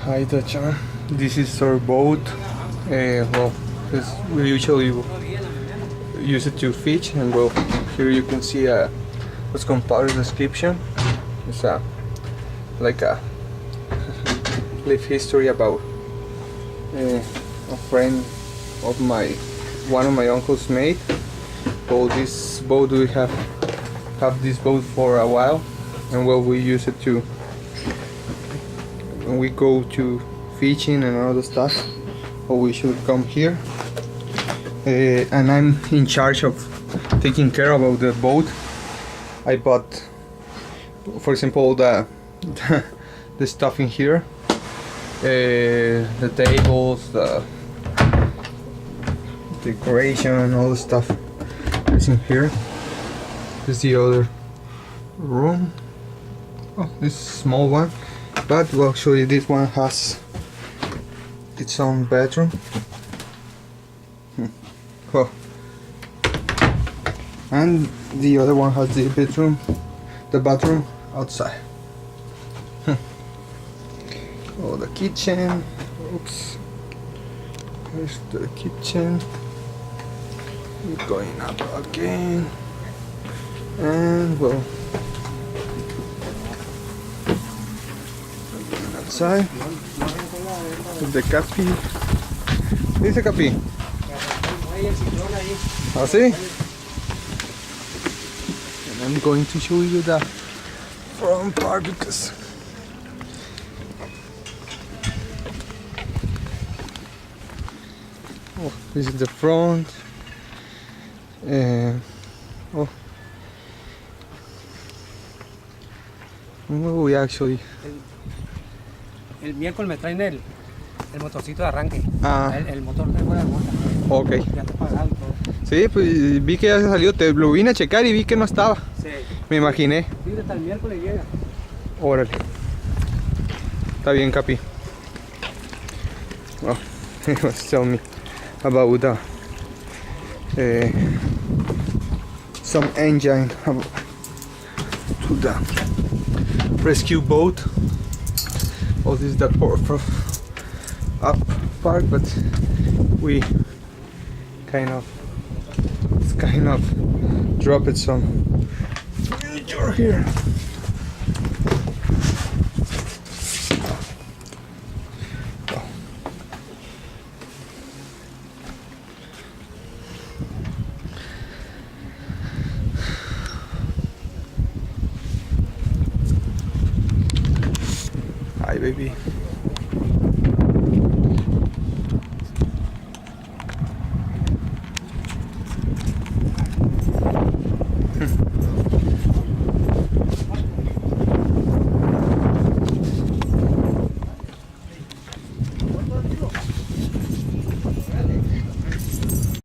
Hi Dacha, this is our boat. Well, we usually use it to fish, and well, here you can see what's called part of the description. It's like a live history about a friend of one of my uncle's made. So this boat, we have this boat for a while, and well, we use it to when we go to fishing and all the stuff. So we should come here, and I'm in charge of taking care about the boat. I bought, for example, the stuff in here, the tables, the decoration, all the stuff is in here. This is the other room. Oh, this small one, but well, actually this one has its own bedroom. Oh. And the other one has the bathroom outside. Oh, the kitchen. Oops. Here's the kitchen. We're going up again. And well, outside. The capi. Dice capi. ¿Así? And I'm going to show you the front part because oh, this is the front. Oh, we actually. El miércoles me traen el motorcito de arranque. Ah. El motor de fuera de mota. Ok. Ya está pagado y todo. Sí, pues vi que ya se salió, lo vine a checar y vi que no estaba. Sí. Me imaginé. Sí, hasta el miércoles llega. Órale. Está bien, Capi. Well, he was telling me about some engine to the rescue boat. Oh, this is the up part, but we kind of dropped some furniture here. Hi, baby.